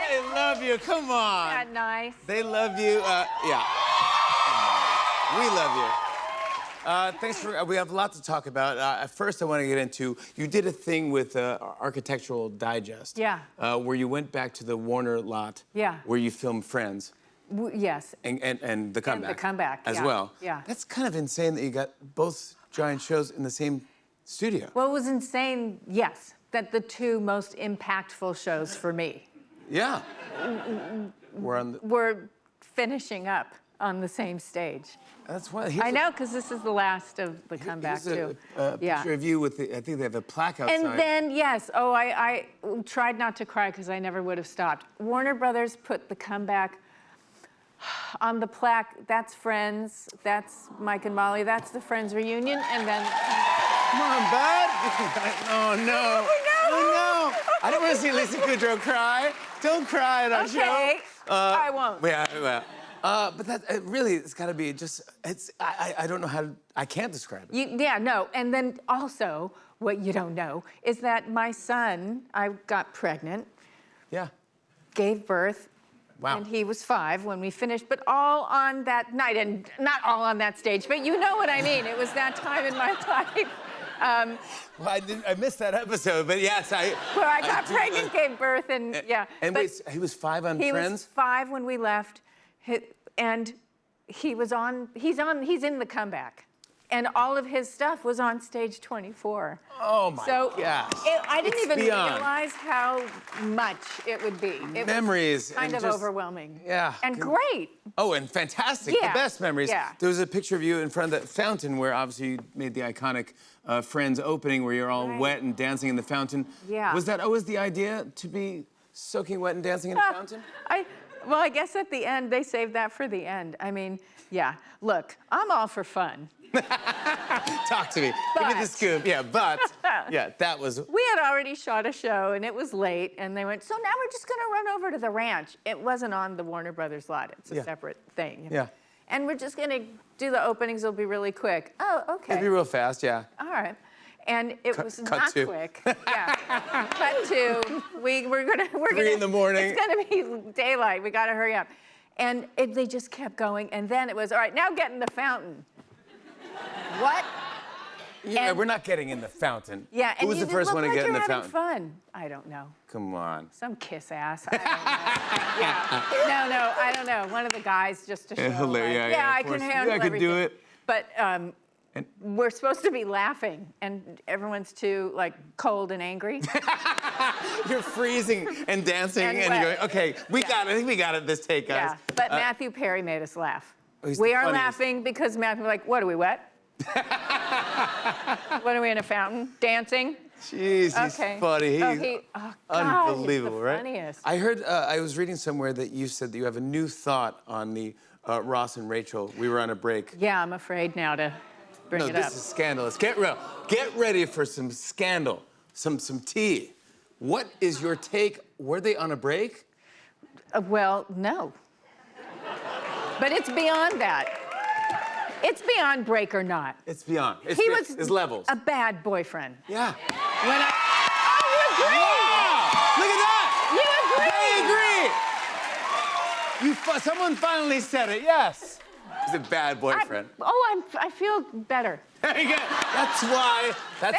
They love you. Come on. Isn't that nice? They love you. Yeah. We love you. Thanks for. We have a lot to talk about. At first, I want to get into. You did a thing with Architectural Digest. Yeah. Where you went back to the Warner lot. Yeah. Where you filmed Friends. Yes. And the comeback. And the comeback as yeah. well. Yeah. That's kind of insane that you got both giant shows in the same studio. Well, it was insane. Yes, that the two most impactful shows for me. Yeah. We're finishing up on the same stage. That's why. I know, because this is the last of the comeback too. Picture of you with the. I think they have a plaque outside. And then yes, oh, I tried not to cry because I never would have stopped. Warner Brothers put the comeback on the plaque. That's Friends. That's Mike and Molly. That's the Friends reunion. And then. Come on, bud. Oh no. Oh no. I don't want to see Lisa Kudrow cry. Don't cry at our show. Okay. I won't. Yeah, well. But that really, it's got to be just. It's. I don't know how to. I can't describe it. Yeah, no. And then also, what you don't know is that my son, I got pregnant. Yeah. Gave birth. Wow. And he was 5 when we finished, but all on that night, and not all on that stage, but you know what I mean. It was that time in my life. Well, I missed that episode, but yes, where I got pregnant, gave birth, and yeah. And wait, he was 5 on Friends? Friends? He was 5 when we left, and he's in the comeback. And all of his stuff was on stage 24. Oh my gosh. I didn't even beyond. realize how much it would be. It memories. was kind of overwhelming. Yeah. And great. Oh, and fantastic. Yeah. The best memories. Yeah. There was a picture of you in front of that fountain where obviously you made the iconic Friends opening where you're all wet and dancing in the fountain. Yeah. Was that always the idea, to be soaking wet and dancing in a fountain? Well, I guess at the end, they saved that for the end. I mean, yeah. Look, I'm all for fun. Talk to me. Give me the scoop. Yeah, but yeah, that was. We had already shot a show and it was late, and they went, so now we're just gonna run over to the ranch. It wasn't on the Warner Brothers lot. It's a separate thing. You know? Yeah. And we're just gonna do the openings. It'll be really quick. Oh, okay. It'd be real fast, yeah. All right. And it was cut not to. quick. Yeah. Cut to. We're 3 in the morning. It's gonna be daylight. We gotta hurry up. And they just kept going. And then it was, all right, now get in the fountain. What? Yeah, we're not getting in the fountain. Yeah, and who was the first one to get in the fountain? Fun. I don't know. Come on. Some kiss ass. I don't know. Yeah. No, I don't know. One of the guys just to show. Hilarious. Yeah, I can handle I could everything. do it. But we're supposed to be laughing, and everyone's too like cold and angry. You're freezing and dancing, and you're going, okay, we got it. I think we got it this take, guys. Yeah, but Matthew Perry made us laugh. He's We the are funniest. laughing because Matthew was like, what are we, wet? What are we in a fountain? Dancing? Jeez, he's funny. He's unbelievable, he's the right? Funniest. I heard, I was reading somewhere that you said that you have a new thought on the Ross and Rachel. We were on a break. Yeah, I'm afraid now to bring it up. No, this is scandalous. Get ready for some scandal, some tea. What is your take? Were they on a break? Well, no. But it's beyond that. It's beyond break or not. It's beyond. It's levels. A bad boyfriend. Yeah. When I... Oh, you agree! Wow! Look at that! You agree! They agree! Someone finally said it, yes. He's a bad boyfriend. I feel better. There you go. That's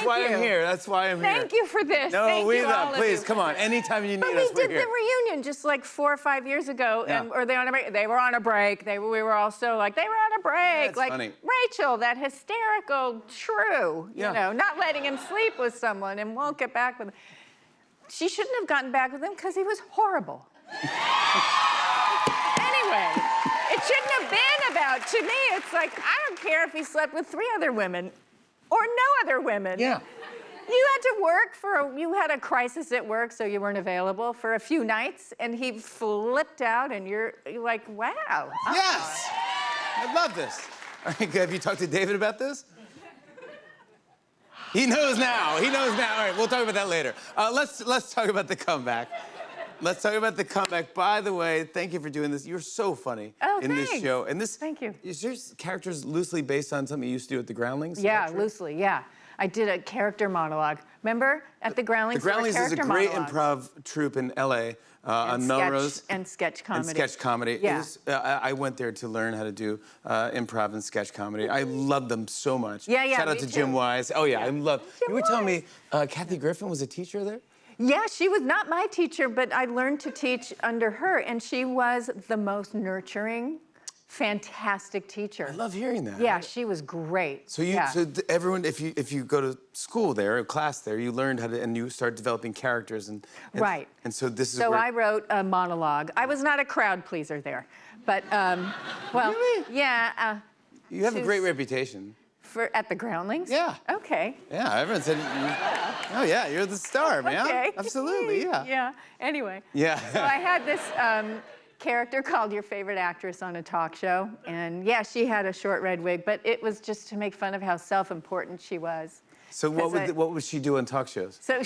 why I'm here. That's why I'm here. Thank you for this. No, Thank we you, love. all of Please, you. come on. Anytime you need But us, we we're did here. the reunion just like 4 or 5 years ago, Yeah. and were they on a break? They were on a break. We were also like, they were on a break. That's like funny. Rachel, that hysterical shrew, you know, not letting him sleep with someone and won't get back with him. She shouldn't have gotten back with him because he was horrible. Anyway, it shouldn't have been about, to me, it's like, I don't care if he slept with 3 other women or no other women. Yeah. You had to work you had a crisis at work, so you weren't available for a few nights, and he flipped out, and you're like, wow. Yes! I love this. All right, have you talked to David about this? He knows now. He knows now. All right, we'll talk about that later. Let's talk about the comeback. Let's talk about the comeback. By the way, thank you for doing this. You're so funny in this show. And this, Thank you. Is your characters loosely based on something you used to do at the Groundlings? Yeah, loosely, yeah. I did a character monologue. Remember at the Groundlings? The Groundlings is a character great monologues. improv troupe in L.A. On And Melrose. and sketch comedy. And sketch comedy. Yeah. I went there to learn how to do improv and sketch comedy. I love them so much. Yeah, Shout out me to too. Jim Wise. Oh, yeah, I love. Jim You were telling me Wise. Kathy Griffin was a teacher there? Yeah, she was not my teacher, but I learned to teach under her, and she was the most nurturing, fantastic teacher. I love hearing that. Yeah, she was great. So you, yeah. everyone, if you go to school there, or class there, you learned how to, and you start developing characters, and Right. And so this is So where, I wrote a monologue. I was not a crowd pleaser there, but well, Really? yeah. you have a great she's- reputation. For at the Groundlings. Yeah. Okay. Yeah, everyone said, oh yeah, you're the star, man. Okay. Absolutely, yeah. Yeah. Anyway. Yeah. So I had this character called Your Favorite Actress on a talk show, and yeah, she had a short red wig, but it was just to make fun of how self-important she was. So what would she do on talk shows? So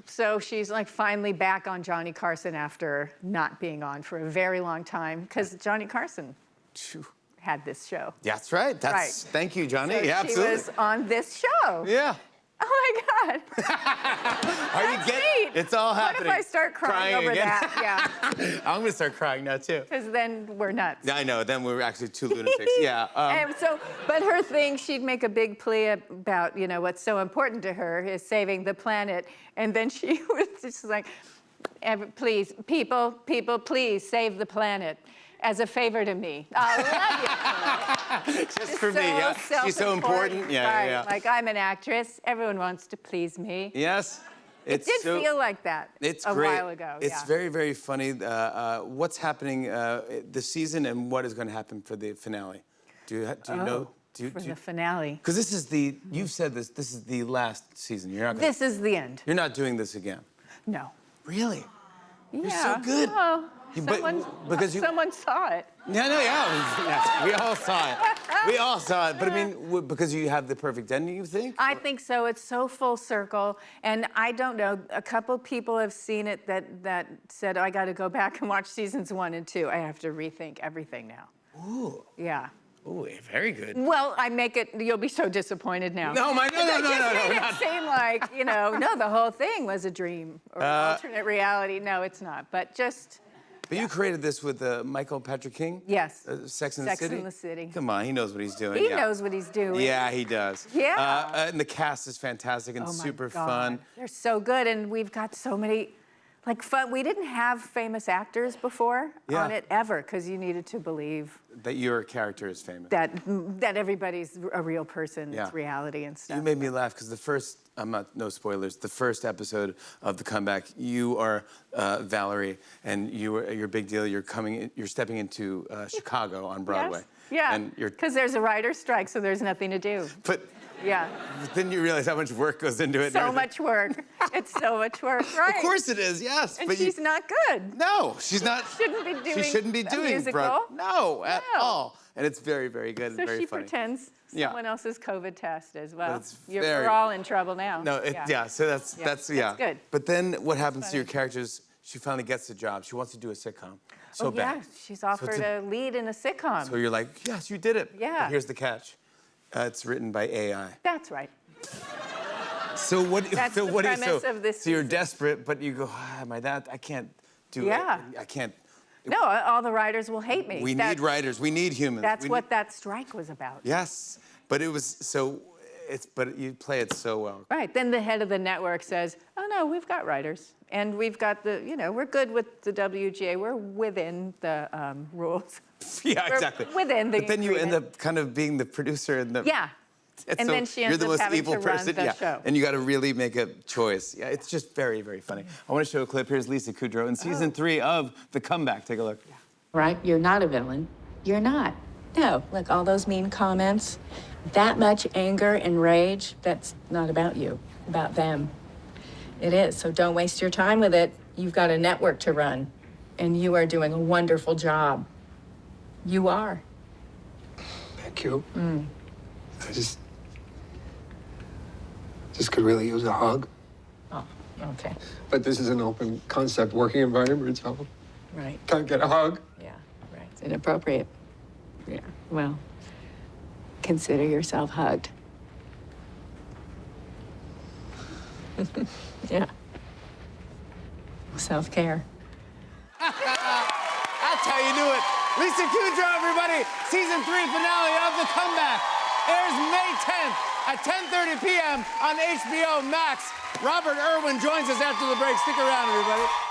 so she's like finally back on Johnny Carson after not being on for a very long time, because Johnny Carson Phew. had this show. That's right. That's Right. Thank you, Johnny. So yeah, she absolutely. was on this show. Yeah. Oh my God. Are you That's getting? neat. It's all happening. What if I start crying over again? that? Yeah. I'm gonna start crying now too. Because then we're nuts. Yeah, I know. Then we're actually two lunatics. Yeah. And so, but her thing, she'd make a big plea about, what's so important to her is saving the planet. And then she was just like, please, people, please save the planet as a favor to me. I love you. Just for me. Yeah. She's so important. Yeah, right. yeah, yeah. Like, I'm an actress. Everyone wants to please me. Yes. It did so, feel like that It's a great. while ago. It's yeah. very, very funny. What's happening this season, and what is going to happen for the finale? Do you know? For the finale. Because this is you've said this. This is the last season. You're not. This is the end. You're not doing this again. No. Really? Yeah. You're so good. Oh, But- someone saw it. Yeah. We all saw it. We all saw it. But I mean, because you have the perfect ending, you think? I think so. It's so full circle, and I don't know. A couple people have seen it that said, I got to go back and watch seasons 1 and 2. I have to rethink everything now. Ooh. Yeah. Ooh, very good. Well, I make it. You'll be so disappointed now. No, no. It just seemed like no, the whole thing was a dream or an alternate reality. No, it's not. But just. But you created this with Michael Patrick King? Yes. Sex and the City? Sex and the City. Come on, he knows what he's doing. He yeah. knows what he's doing. Yeah, he does. Yeah. And the cast is fantastic and Oh my super God. fun. They're so good, and we've got so many, fun. We didn't have famous actors before Yeah. on it ever, because you needed to believe That your character is famous. that everybody's a real person. Yeah. It's reality and stuff. You made me laugh because the first, no spoilers, the first episode of The Comeback, you are Valerie, and you're a big deal. You're stepping into Chicago on Broadway. Yes. Yeah. And Because there's a writer's strike, so there's nothing to do. But Yeah. then you realize how much work goes into it. and So everything. much work. It's so much work, right? Of course it is, yes. And but she's not good. No, she's not. Shouldn't be doing She shouldn't be a doing musical. No, at No. all. And it's very, very good So and very she funny. pretends Yeah. someone else's COVID test as well. it's very- We're all in trouble now. No, so that's that's good. But then what happens to funny. your characters? She finally gets the job. She wants to do a sitcom. So Oh, bad. yeah, she's offered a lead in a sitcom. So you're like, yes, you did it. Yeah. But here's the catch. It's written by AI. That's right. So what? That's so the what? premise of this So you're season. desperate, but you go, am I that? I can't do Yeah. it. I can't. No, all the writers will hate me. We need writers. We need humans. That's We what need- that strike was about. Yes, but it was so. But you play it so well. Right. Then the head of the network says, "Oh no, we've got writers, and we've got we're good with the WGA. We're within the rules." Yeah, We're exactly. within the But then you end agreement. up kind of being the producer and the. Yeah. And then she you're ends the up most having evil to run person. the yeah. show. And you got to really make a choice. Yeah, it's just very, very funny. I want to show a clip. Here's Lisa Kudrow in season 3 of The Comeback. Take a look. Right? You're not a villain. You're not. No, like all those mean comments, that much anger and rage, that's not about you, about them. It is, so don't waste your time with it. You've got a network to run, and you are doing a wonderful job. You are. Thank you. I just could really use a hug. Oh, okay. But this is an open concept working environment, so Right. can't get a hug. Yeah, right. It's inappropriate. Yeah, well, consider yourself hugged. Yeah. Self-care. That's how you do it. Lisa Kudrow, everybody. Season 3 finale of The Comeback airs May 10th at 10:30 p.m. on HBO Max. Robert Irwin joins us after the break. Stick around, everybody.